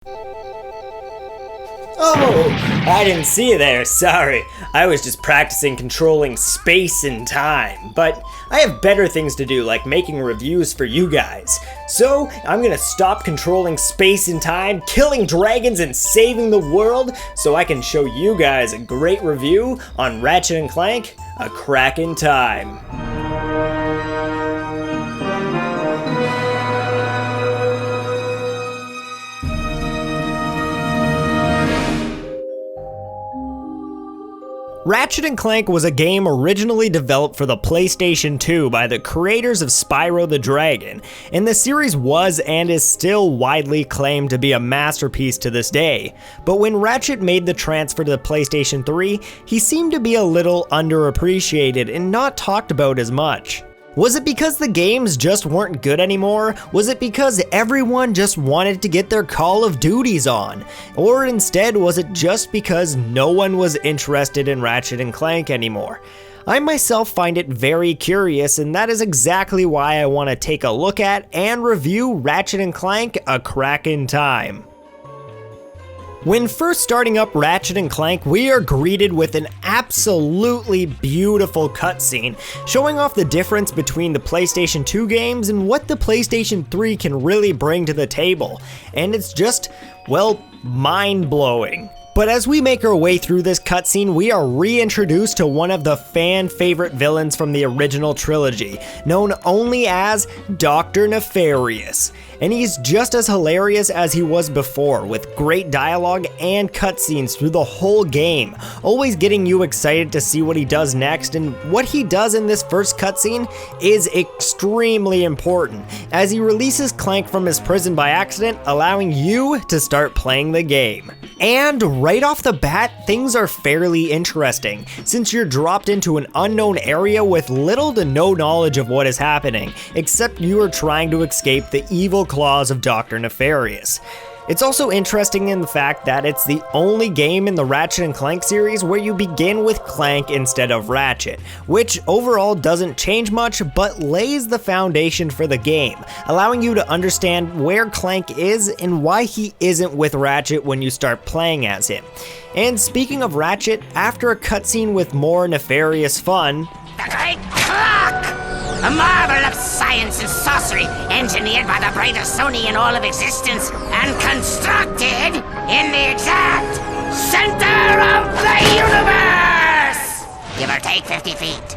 Oh, I didn't see you there, sorry. I was just practicing controlling space and time, but I have better things to do like making reviews for you guys. So, I'm gonna stop controlling space and time, killing dragons and saving the world so I can show you guys a great review on Ratchet & Clank, A Crack in Time. Ratchet & Clank was a game originally developed for the PlayStation 2 by the creators of Spyro the Dragon, and the series was and is still widely claimed to be a masterpiece to this day. But when Ratchet made the transfer to the PlayStation 3, he seemed to be a little underappreciated and not talked about as much. Was it because the games just weren't good anymore? Was it because everyone just wanted to get their Call of Duties on? Or instead, was it just because no one was interested in Ratchet & Clank anymore? I myself find it very curious, and that is exactly why I want to take a look at and review Ratchet & Clank: A Crack in Time. When first starting up Ratchet & Clank, we are greeted with an absolutely beautiful cutscene, showing off the difference between the PlayStation 2 games and what the PlayStation 3 can really bring to the table. And it's just, well, mind-blowing. But as we make our way through this cutscene, we are reintroduced to one of the fan-favorite villains from the original trilogy, known only as Dr. Nefarious. And he's just as hilarious as he was before, with great dialogue and cutscenes through the whole game, always getting you excited to see what he does next. And what he does in this first cutscene is extremely important, as he releases Clank from his prison by accident, allowing you to start playing the game. And right off the bat, things are fairly interesting, since you're dropped into an unknown area with little to no knowledge of what is happening, except you are trying to escape the evil claws of Dr. Nefarious. It's also interesting in the fact that it's the only game in the Ratchet & Clank series where you begin with Clank instead of Ratchet, which overall doesn't change much but lays the foundation for the game, allowing you to understand where Clank is and why he isn't with Ratchet when you start playing as him. And speaking of Ratchet, after a cutscene with more nefarious fun, the Great Clock! A marvel of science and sorcery, engineered by the brightest Sony in all of existence, and constructed in the exact center of the universe! Give or take 50 feet.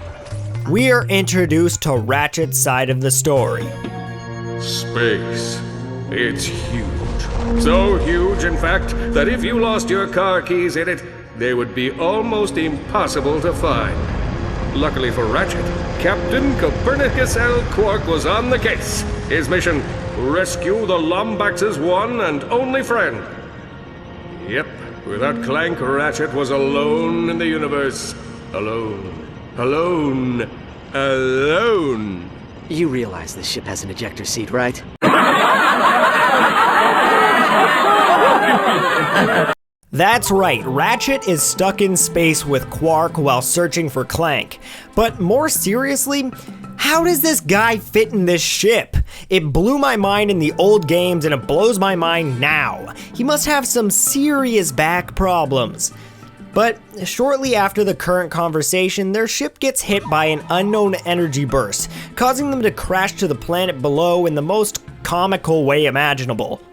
We are introduced to Ratchet's side of the story. Space. It's huge. So huge, in fact, that if you lost your car keys in it, they would be almost impossible to find. Luckily for Ratchet, Captain Copernicus L. Quark was on the case. His mission, rescue the Lombax's one and only friend. Yep, without Clank, Ratchet was alone in the universe. Alone. Alone. Alone. You realize this ship has an ejector seat, right? That's right, Ratchet is stuck in space with Quark while searching for Clank. But more seriously, how does this guy fit in this ship? It blew my mind in the old games and it blows my mind now. He must have some serious back problems. But shortly after the current conversation, their ship gets hit by an unknown energy burst, causing them to crash to the planet below in the most comical way imaginable.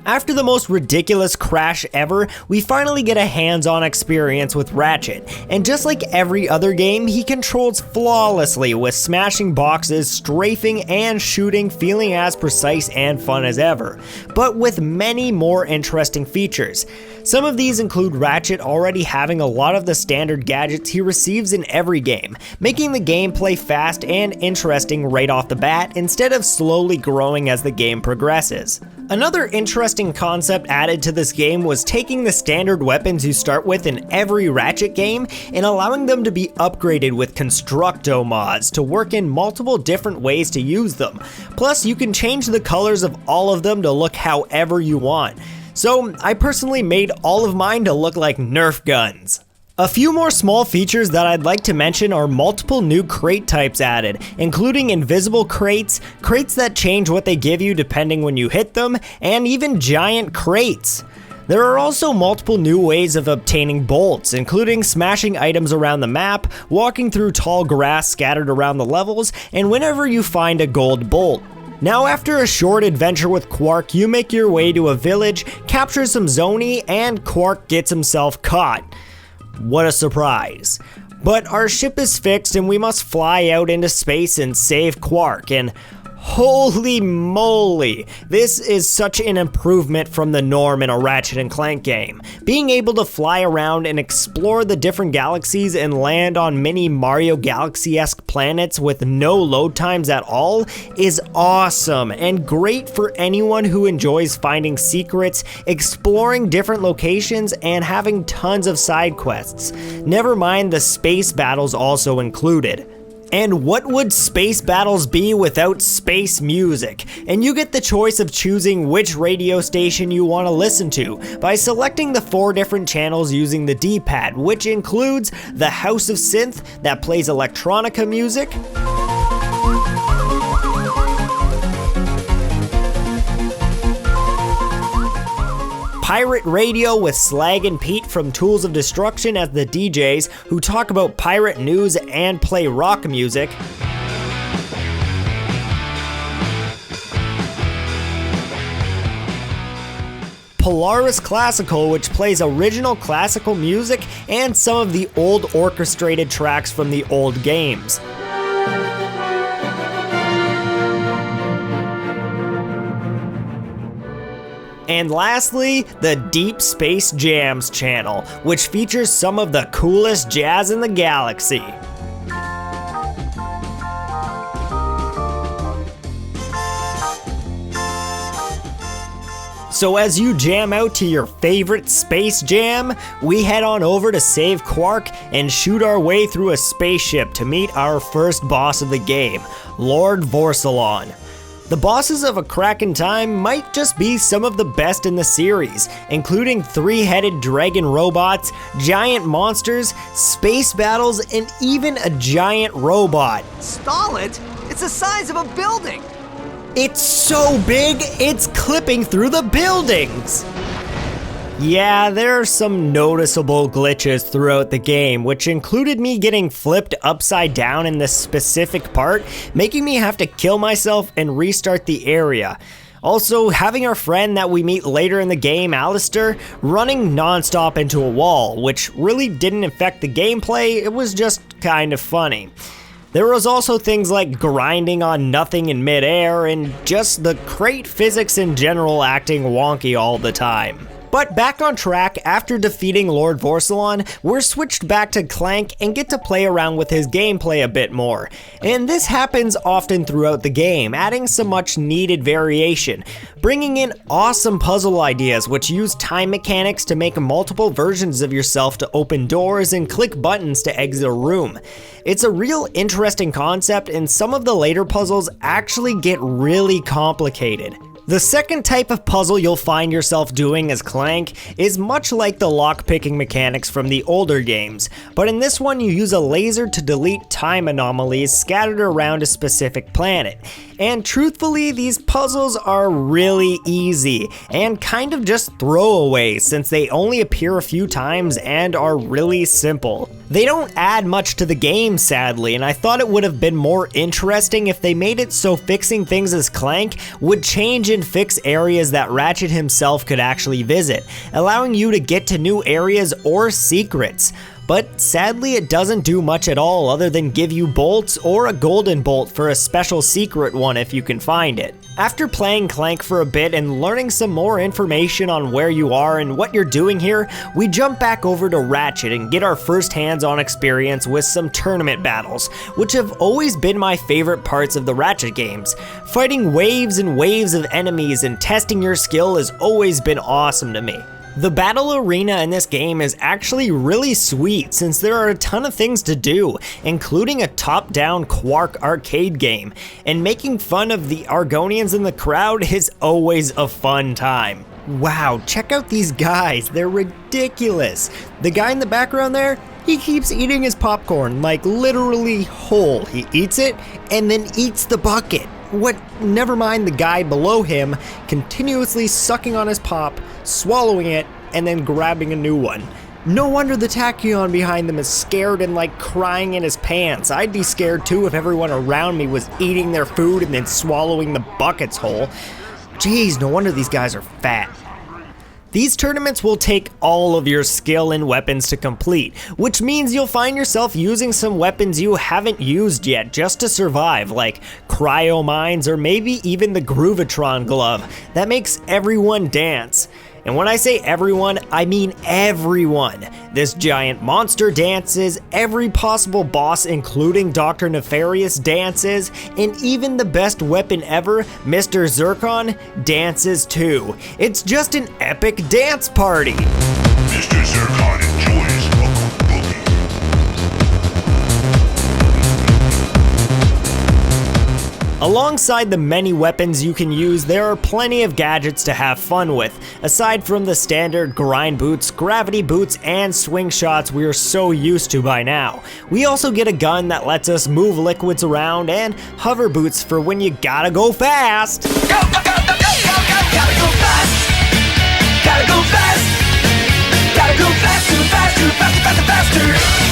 After the most ridiculous crash ever, we finally get a hands-on experience with Ratchet, and just like every other game, he controls flawlessly with smashing boxes, strafing, and shooting feeling as precise and fun as ever, but with many more interesting features. Some of these include Ratchet already having a lot of the standard gadgets he receives in every game, making the gameplay fast and interesting right off the bat instead of slowly growing as the game progresses. Another interesting concept added to this game was taking the standard weapons you start with in every Ratchet game and allowing them to be upgraded with Constructo mods to work in multiple different ways to use them. Plus, you can change the colors of all of them to look however you want. So, I personally made all of mine to look like Nerf guns. A few more small features that I'd like to mention are multiple new crate types added, including invisible crates, crates that change what they give you depending when you hit them, and even giant crates. There are also multiple new ways of obtaining bolts, including smashing items around the map, walking through tall grass scattered around the levels, and whenever you find a gold bolt. Now after a short adventure with Quark, you make your way to a village, capture some Zoni, and Quark gets himself caught. What a surprise. But our ship is fixed and we must fly out into space and save Quark, and holy moly, this is such an improvement from the norm in a Ratchet & Clank game. Being able to fly around and explore the different galaxies and land on mini Mario Galaxy-esque planets with no load times at all is awesome and great for anyone who enjoys finding secrets, exploring different locations, and having tons of side quests. Never mind the space battles also included. And what would space battles be without space music? And you get the choice of choosing which radio station you want to listen to by selecting the 4 different channels using the D-pad, which includes the House of Synth that plays electronica music, Pirate Radio with Slag and Pete from Tools of Destruction as the DJs who talk about pirate news and play rock music, Polaris Classical, which plays original classical music and some of the old orchestrated tracks from the old games. And lastly, the Deep Space Jams channel, which features some of the coolest jazz in the galaxy. So as you jam out to your favorite space jam, we head on over to save Quark and shoot our way through a spaceship to meet our first boss of the game, Lord Vorselon. The bosses of A Crack in Time might just be some of the best in the series, including 3-headed dragon robots, giant monsters, space battles, and even a giant robot. Stall it? It's the size of a building! It's so big, it's clipping through the buildings! Yeah, there are some noticeable glitches throughout the game, which included me getting flipped upside down in this specific part, making me have to kill myself and restart the area. Also, having our friend that we meet later in the game, Alistair, running non-stop into a wall, which really didn't affect the gameplay, it was just kind of funny. There was also things like grinding on nothing in midair and just the crate physics in general acting wonky all the time. But back on track, after defeating Lord Vorselon, we're switched back to Clank and get to play around with his gameplay a bit more. And this happens often throughout the game, adding some much needed variation, bringing in awesome puzzle ideas which use time mechanics to make multiple versions of yourself to open doors and click buttons to exit a room. It's a real interesting concept, and some of the later puzzles actually get really complicated. The second type of puzzle you'll find yourself doing as Clank is much like the lockpicking mechanics from the older games, but in this one you use a laser to delete time anomalies scattered around a specific planet. And truthfully, these puzzles are really easy and kind of just throwaways since they only appear a few times and are really simple. They don't add much to the game, sadly, and I thought it would have been more interesting if they made it so fixing things as Clank would change and fix areas that Ratchet himself could actually visit, allowing you to get to new areas or secrets. But sadly it doesn't do much at all other than give you bolts or a golden bolt for a special secret one if you can find it. After playing Clank for a bit and learning some more information on where you are and what you're doing here, we jump back over to Ratchet and get our first hands-on experience with some tournament battles, which have always been my favorite parts of the Ratchet games. Fighting waves and waves of enemies and testing your skill has always been awesome to me. The battle arena in this game is actually really sweet since there are a ton of things to do, including a top-down Quark arcade game, and making fun of the Argonians in the crowd is always a fun time. Wow, check out these guys, they're ridiculous. The guy in the background there, he keeps eating his popcorn, like literally whole. He eats it and then eats the bucket. Never mind the guy below him, continuously sucking on his pop, swallowing it, and then grabbing a new one. No wonder the Tachyon behind them is scared and like crying in his pants. I'd be scared too if everyone around me was eating their food and then swallowing the buckets whole. Jeez, no wonder these guys are fat. These tournaments will take all of your skill and weapons to complete, which means you'll find yourself using some weapons you haven't used yet just to survive, like cryo mines or maybe even the Groovatron glove that makes everyone dance. And when I say everyone, I mean everyone. This giant monster dances, every possible boss including Dr. Nefarious dances, and even the best weapon ever, Mr. Zircon, dances too. It's just an epic dance party. Mr. Zircon enjoys a good boogie. Alongside the many weapons you can use, there are plenty of gadgets to have fun with, aside from the standard grind boots, gravity boots, and swing shots we are so used to by now. We also get a gun that lets us move liquids around, and hover boots for when you gotta go fast. Go, go, go, go, go, go, go, gotta go fast! Gotta go fast! Gotta go faster, faster, faster, faster, faster!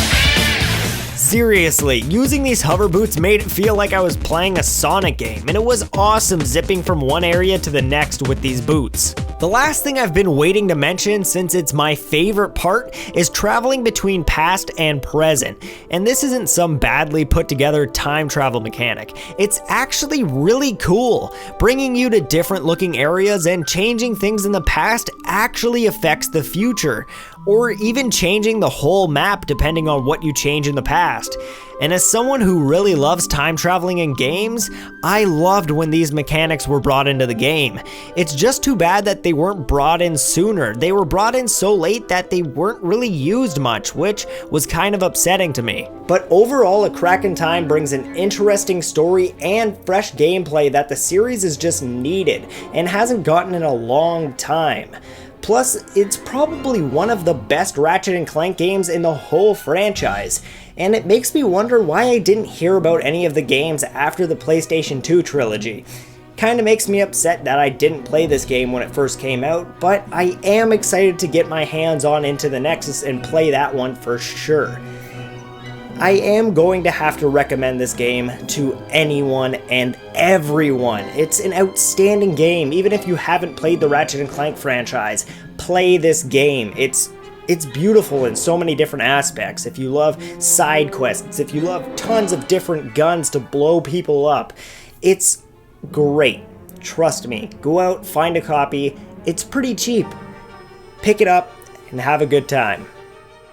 Seriously, using these hover boots made it feel like I was playing a Sonic game, and it was awesome zipping from one area to the next with these boots. The last thing I've been waiting to mention, since it's my favorite part, is traveling between past and present. And this isn't some badly put together time travel mechanic. It's actually really cool. Bringing you to different looking areas and changing things in the past actually affects the future, or even changing the whole map depending on what you change in the past. And as someone who really loves time traveling in games, I loved when these mechanics were brought into the game. It's just too bad that they weren't brought in sooner. They were brought in so late that they weren't really used much, which was kind of upsetting to me. But overall, A Crack in Time brings an interesting story and fresh gameplay that the series is just needed and hasn't gotten in a long time. Plus, it's probably one of the best Ratchet & Clank games in the whole franchise, and it makes me wonder why I didn't hear about any of the games after the PlayStation 2 trilogy. Kinda makes me upset that I didn't play this game when it first came out, but I am excited to get my hands on into the Nexus and play that one for sure. I am going to have to recommend this game to anyone and everyone. It's an outstanding game. Even if you haven't played the Ratchet & Clank franchise, play this game. It's beautiful in so many different aspects. If you love side quests, if you love tons of different guns to blow people up, it's great. Trust me. Go out, find a copy. It's pretty cheap. Pick it up and have a good time.